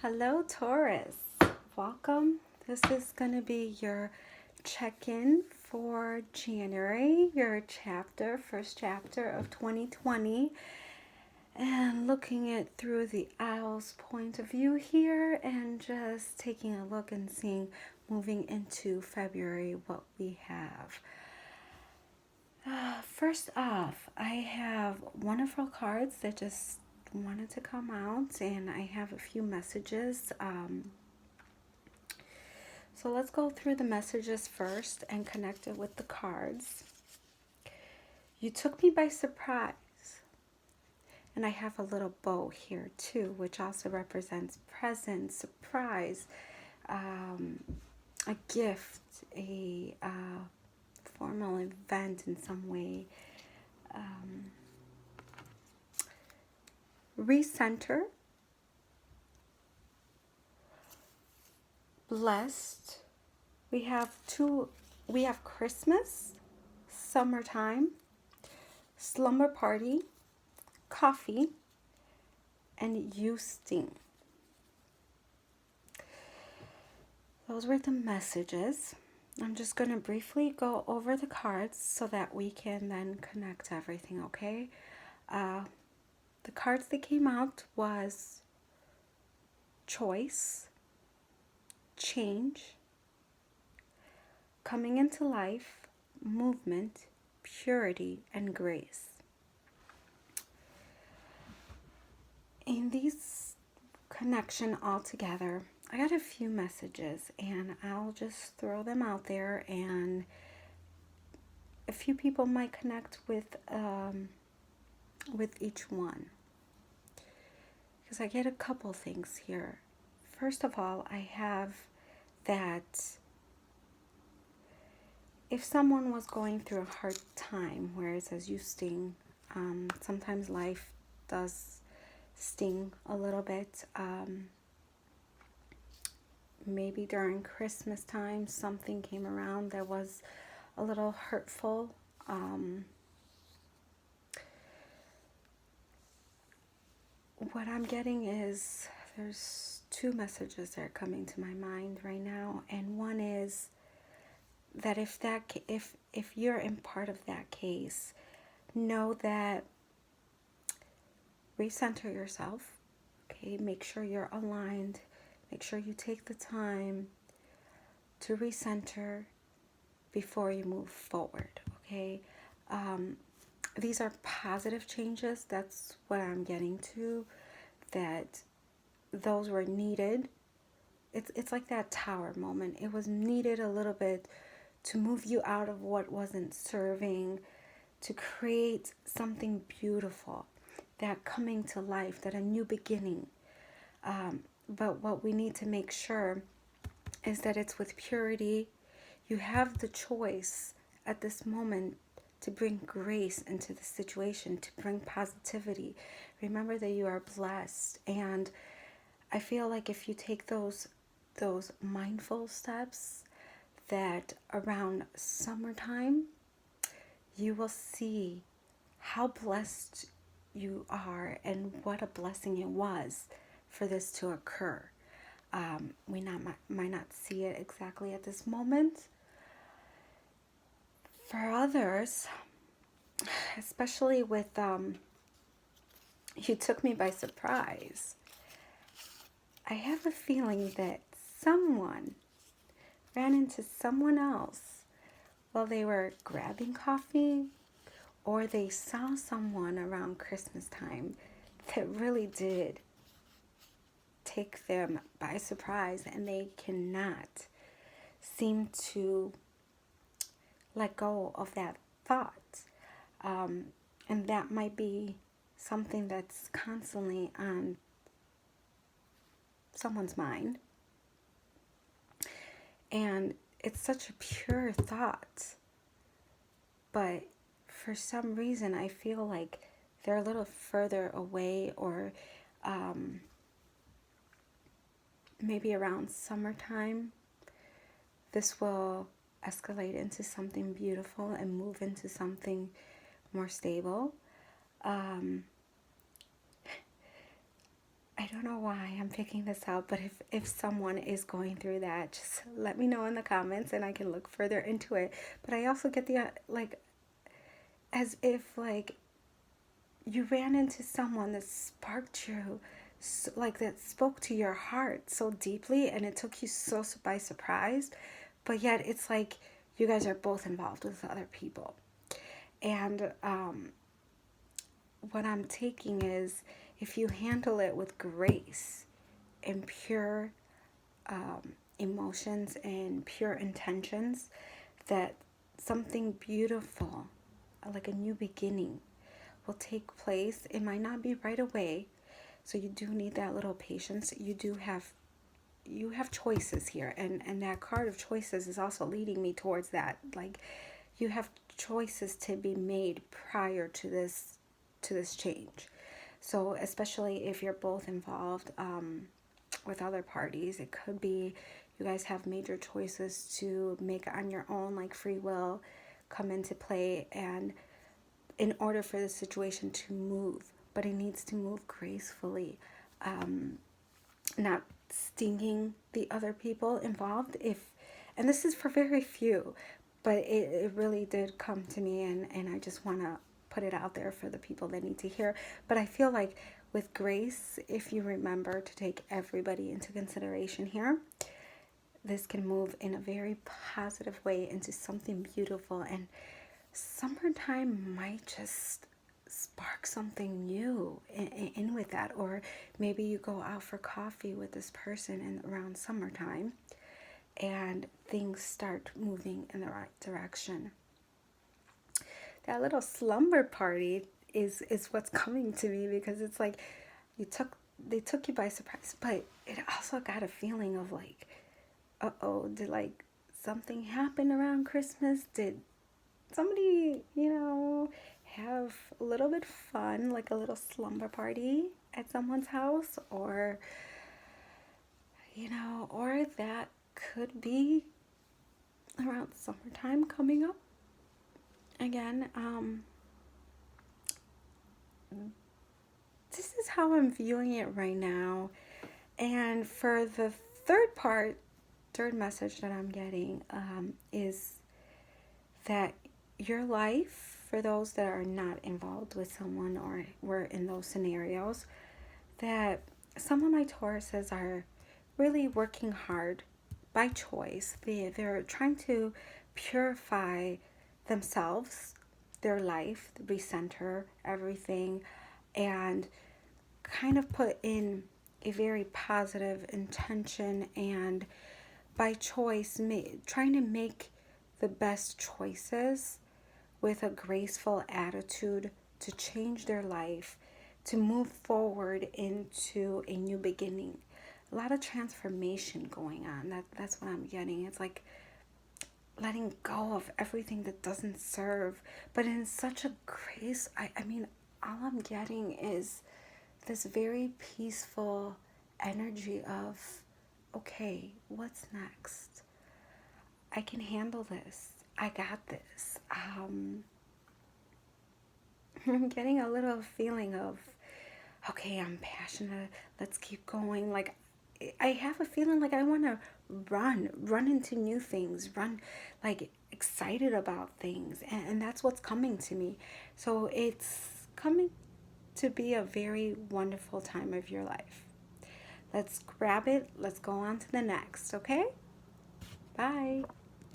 Hello, Taurus. Welcome. This is going to be your check-in for January, your first chapter of 2020. And looking at through the owl's point of view here and just taking a look and seeing moving into February what we have. First off, I have wonderful cards that just wanted to come out, and I have a few messages. So let's go through the messages first and connect it with the cards. You took me by surprise. And I have a little bow here too, which also represents present, surprise, a gift, a formal event in some way. Recenter, blessed. We have Christmas, summertime, slumber party, coffee, and Eusting. Those were the messages. I'm just going to briefly go over the cards so that we can then connect everything, okay? The cards that came out was choice, change, coming into life, movement, purity, and grace. In these connection all together, I got a few messages and I'll just throw them out there, and a few people might connect with each one, because I get a couple things here. First of all, I have that if someone was going through a hard time, where it says you sting, sometimes life does sting a little bit. Maybe during Christmas time something came around that was a little hurtful. What I'm getting is there's two messages that are coming to my mind right now, and one is that if you're in part of that case, know that recenter yourself, okay? Make sure you're aligned. Make sure you take the time to recenter before you move forward, okay? These are positive changes. That's what I'm getting to, that those were needed. It's like that tower moment. It was needed a little bit to move you out of what wasn't serving, to create something beautiful, that coming to life, that a new beginning. But what we need to make sure is that it's with purity. You have the choice at this moment to bring grace into the situation, to bring positivity. Remember that you are blessed. And I feel like if you take those mindful steps, that around summertime, you will see how blessed you are and what a blessing it was for this to occur. We might not see it exactly at this moment. For others, especially with you took me by surprise, I have a feeling that someone ran into someone else while they were grabbing coffee, or they saw someone around Christmas time that really did take them by surprise, and they cannot seem to let go of that thought. And that might be something that's constantly on someone's mind. And it's such a pure thought. But for some reason, I feel like they're a little further away, or maybe around summertime, this will escalate into something beautiful and move into something more stable. I I don't know why I'm picking this out, but if someone is going through that, just let me know in the comments and I can look further into it. But I also get the, like, as if, like, you ran into someone that sparked you, like, that spoke to your heart so deeply, and it took you so by surprise. But yet it's like you guys are both involved with other people. And what I'm taking is, if you handle it with grace and pure emotions and pure intentions, that something beautiful, like a new beginning, will take place. It might not be right away, so you do need that little patience. You have choices here, and that card of choices is also leading me towards that. Like, you have choices to be made prior to this change. So especially if you're both involved with other parties, it could be you guys have major choices to make on your own, like free will come into play, and in order for the situation to move, but it needs to move gracefully, not stinging the other people involved. And this is for very few, but it really did come to me, and I just want to put it out there for the people that need to hear. But I feel like with grace, if you remember to take everybody into consideration here, this can move in a very positive way into something beautiful. And summertime might just spark something new in with that. Or maybe you go out for coffee with this person in around summertime and things start moving in the right direction. That little slumber party is what's coming to me, because it's like they took you by surprise, but it also got a feeling of like, uh-oh, did like something happen around Christmas? Did somebody, have a little bit fun, like a little slumber party at someone's house? Or, or that could be around summertime coming up. Again, this is how I'm viewing it right now. And for the third message that I'm getting is that your life, for those that are not involved with someone or were in those scenarios, that some of my Tauruses are really working hard by choice. They're trying to purify themselves, their life, recenter everything, and kind of put in a very positive intention, and by choice trying to make the best choices with a graceful attitude to change their life, to move forward into a new beginning. A lot of transformation going on. That's what I'm getting. It's like letting go of everything that doesn't serve, but in such a grace. I mean, all I'm getting is this very peaceful energy of, okay, what's next? I can handle this. I got this. I'm getting a little feeling of, okay, I'm passionate. Let's keep going. Like, I have a feeling like I want to run into new things, run, like, excited about things. And that's what's coming to me. So it's coming to be a very wonderful time of your life. Let's grab it. Let's go on to the next, okay? Bye.